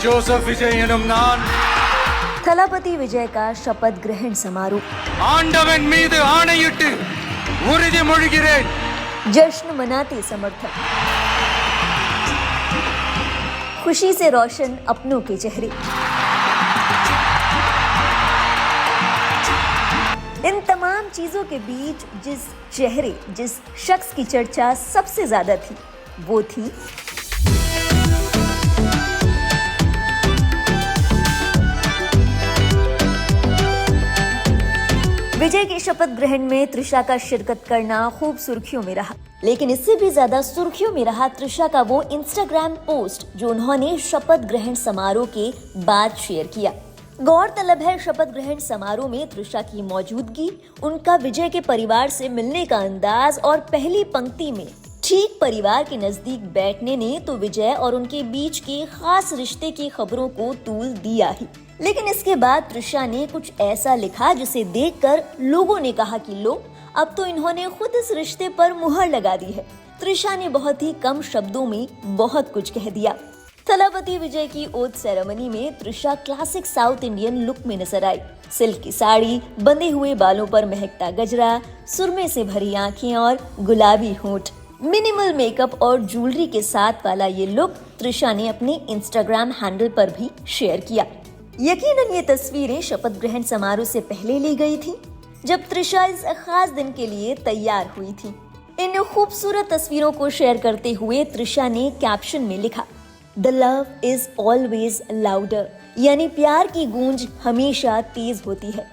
Joseph Vijay எனும் நான் थलापति विजय का शपथ ग्रहण समारोह ஆண்டவன் மீது ஆணையிட்டு உறுதிமொழிகிறேன். जश्न मनाते समर्थक, खुशी से रोशन अपनों के चेहरे। इन तमाम चीजों के बीच जिस शख्स की चर्चा सबसे ज्यादा थी वो थी विजय के शपथ ग्रहण में तृषा का शिरकत करना खूब सुर्खियों में रहा। लेकिन इससे भी ज्यादा सुर्खियों में रहा तृषा का वो इंस्टाग्राम पोस्ट जो उन्होंने शपथ ग्रहण समारोह के बाद शेयर किया। गौरतलब है, शपथ ग्रहण समारोह में तृषा की मौजूदगी, उनका विजय के परिवार से मिलने का अंदाज और पहली पंक्ति में ठीक परिवार के नजदीक बैठने ने तो विजय और उनके बीच के खास रिश्ते की खबरों को तूल दिया ही। लेकिन इसके बाद तृषा ने कुछ ऐसा लिखा जिसे देखकर लोगों ने कहा कि लो, अब तो इन्होंने खुद इस रिश्ते पर मुहर लगा दी है। तृषा ने बहुत ही कम शब्दों में बहुत कुछ कह दिया। थलापति विजय की ओथ सेरेमनी में तृषा क्लासिक साउथ इंडियन लुक में नजर आई। सिल्क की साड़ी, बंधे हुए बालों पर महकता गजरा, सुरमे से भरी आंखें और गुलाबी होंठ, मिनिमल मेकअप और ज्वेलरी के साथ वाला ये लुक तृषा ने अपने इंस्टाग्राम हैंडल पर भी शेयर किया। यकीनन ये तस्वीरें शपथ ग्रहण समारोह से पहले ली गई थी, जब तृषा इस खास दिन के लिए तैयार हुई थी। इन खूबसूरत तस्वीरों को शेयर करते हुए तृषा ने कैप्शन में लिखा, the love is always louder, यानी प्यार की गूंज हमेशा तेज होती है।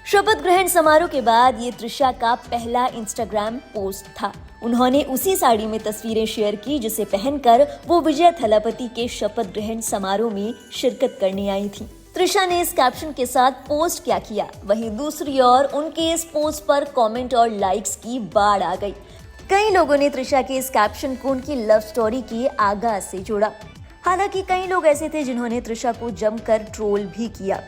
शपथ ग्रहण समारोह के बाद ये तृषा का पहला इंस्टाग्राम पोस्ट था। उन्होंने उसी साड़ी में तस्वीरें शेयर की जिसे पहनकर वो विजय थलापति के शपथ ग्रहण समारोह में शिरकत करने आई थी। तृषा ने इस कैप्शन के साथ पोस्ट क्या किया, वहीं दूसरी ओर उनके इस पोस्ट पर कमेंट और लाइक्स की बाढ़ आ गई। कई लोगों ने तृषा के इस कैप्शन को उनकी लव स्टोरी के आगाज से जोड़ा। हालांकि कई लोग ऐसे थे जिन्होंने तृषा को जमकर ट्रोल भी किया।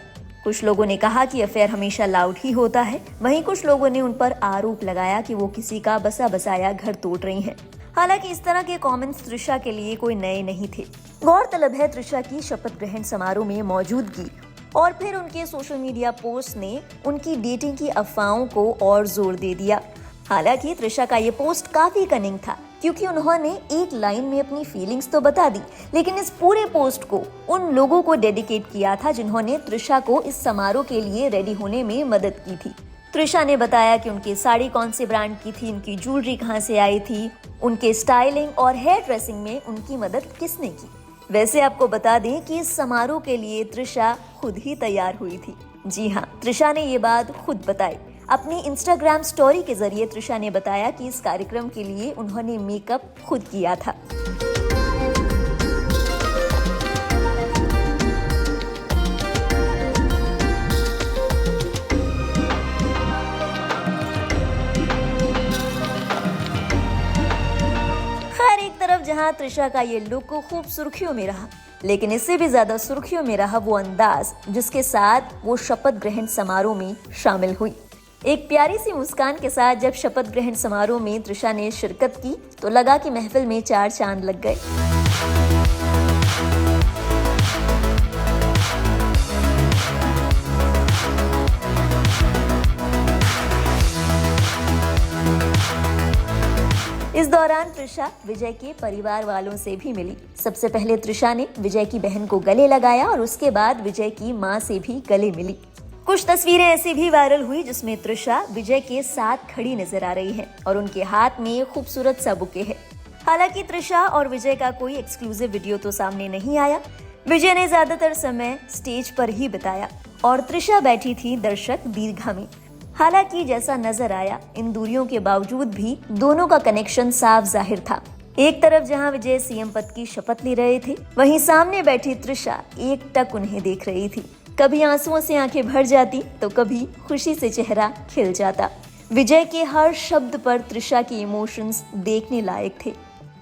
कुछ लोगों ने कहा कि अफेयर हमेशा लाउड ही होता है, वहीं कुछ लोगों ने उन पर आरोप लगाया कि वो किसी का बसा बसाया घर तोड़ रही हैं। हालांकि इस तरह के कमेंट्स तृषा के लिए कोई नए नहीं थे। गौरतलब है, तृषा की शपथ ग्रहण समारोह में मौजूदगी और फिर उनके सोशल मीडिया पोस्ट ने उनकी डेटिंग की अफवाहों को और जोर दे दिया। हालांकि तृषा का ये पोस्ट काफी कनिंग था, क्योंकि उन्होंने एक लाइन में अपनी फीलिंग्स तो बता दी, लेकिन इस पूरे पोस्ट को उन लोगों को डेडिकेट किया था जिन्होंने तृषा को इस समारोह के लिए रेडी होने में मदद की थी। तृषा ने बताया कि उनकी साड़ी कौन से ब्रांड की थी, उनकी ज्वेलरी कहाँ से आई थी, उनके स्टाइलिंग और हेयर ड्रेसिंग में उनकी मदद किसने की। वैसे आपको बता दें कि इस समारोह के लिए तृषा खुद ही तैयार हुई थी। जी हाँ, तृषा ने ये बात खुद बताई। अपनी इंस्टाग्राम स्टोरी के जरिए तृषा ने बताया कि इस कार्यक्रम के लिए उन्होंने मेकअप खुद किया था। जहां तृषा का ये लुक खूब सुर्खियों में रहा, लेकिन इससे भी ज्यादा सुर्खियों में रहा वो अंदाज जिसके साथ वो शपथ ग्रहण समारोह में शामिल हुई। एक प्यारी सी मुस्कान के साथ जब शपथ ग्रहण समारोह में तृषा ने शिरकत की तो लगा कि महफिल में चार चांद लग गए। इस दौरान तृषा विजय के परिवार वालों से भी मिली। सबसे पहले तृषा ने विजय की बहन को गले लगाया और उसके बाद विजय की मां से भी गले मिली। कुछ तस्वीरें ऐसी भी वायरल हुई जिसमें तृषा विजय के साथ खड़ी नजर आ रही है और उनके हाथ में खूबसूरत सा बुके है। हालांकि तृषा और विजय का कोई एक्सक्लूसिव वीडियो तो सामने नहीं आया। विजय ने ज्यादातर समय स्टेज पर ही बिताया और तृषा बैठी थी दर्शक दीर्घा में। हालांकि जैसा नजर आया, इन दूरियों के बावजूद भी दोनों का कनेक्शन साफ जाहिर था। एक तरफ जहां विजय सीएम पद की शपथ ले रहे थे, वहीं सामने बैठी तृषा एकटक उन्हें देख रही थी। कभी आंसुओं से आंखें भर जाती तो कभी खुशी से चेहरा खिल जाता। विजय के हर शब्द पर तृषा के इमोशंस देखने लायक थे।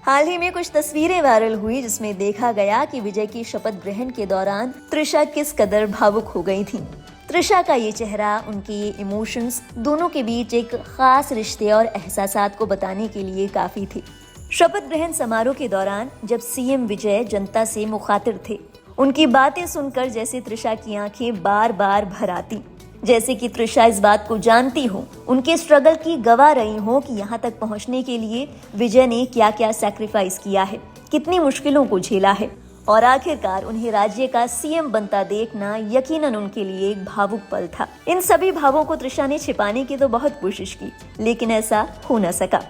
हाल ही में कुछ तस्वीरें वायरल हुई जिसमें देखा गया कि विजय की शपथ ग्रहण के दौरान तृषा किस कदर भावुक हो गई थी। तृषा का ये चेहरा, उनके ये इमोशंस दोनों के बीच एक खास रिश्ते और एहसासात को बताने के लिए काफी थे। शपथ ग्रहण समारोह के दौरान जब सीएम विजय जनता से मुखातिब थे उनकी बातें सुनकर जैसे तृषा की आंखें बार बार भर आती, जैसे कि तृषा इस बात को जानती हो, उनके स्ट्रगल की गवाह रही हो कि यहाँ तक पहुँचने के लिए विजय ने क्या क्या सैक्रिफाइस किया है, कितनी मुश्किलों को झेला है और आखिरकार उन्हें राज्य का सीएम बनता देखना यकीनन उनके लिए एक भावुक पल था। इन सभी भावों को तृषा ने छिपाने की तो बहुत कोशिश की, लेकिन ऐसा हो न सका।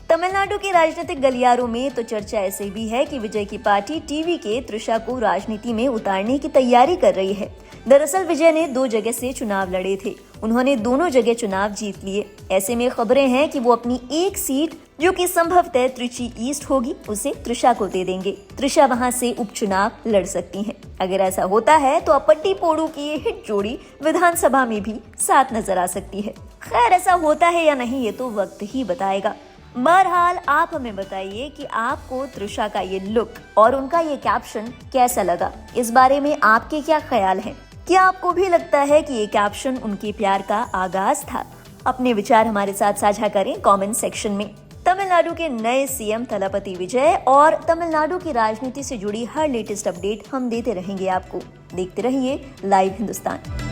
तमिलनाडु के राजनीतिक गलियारों में तो चर्चा ऐसे भी है कि विजय की पार्टी टीवी के तृषा को राजनीति में उतारने की तैयारी कर रही है। दरअसल विजय ने 2 जगह से चुनाव लड़े थे, उन्होंने दोनों जगह चुनाव जीत लिए। ऐसे में खबरें हैं कि वो अपनी एक सीट, जो कि संभवतः त्रिची ईस्ट होगी, उसे तृषा को दे देंगे। तृषा वहां से उपचुनाव लड़ सकती हैं। अगर ऐसा होता है तो अपट्टी पोड़ू की ये हिट जोड़ी विधानसभा में भी साथ नजर आ सकती है। खैर, ऐसा होता है या नहीं ये तो वक्त ही बताएगा। बहरहाल आप हमें बताइए कि आपको तृषा का ये लुक और उनका ये कैप्शन कैसा लगा। इस बारे में आपके क्या ख्याल हैं? क्या आपको भी लगता है कि ये कैप्शन उनके प्यार का आगाज था? अपने विचार हमारे साथ साझा करें कमेंट सेक्शन में। तमिलनाडु के नए सीएम थलापति विजय और तमिलनाडु की राजनीति से जुड़ी हर लेटेस्ट अपडेट हम देते रहेंगे आपको। देखते रहिए लाइव हिंदुस्तान।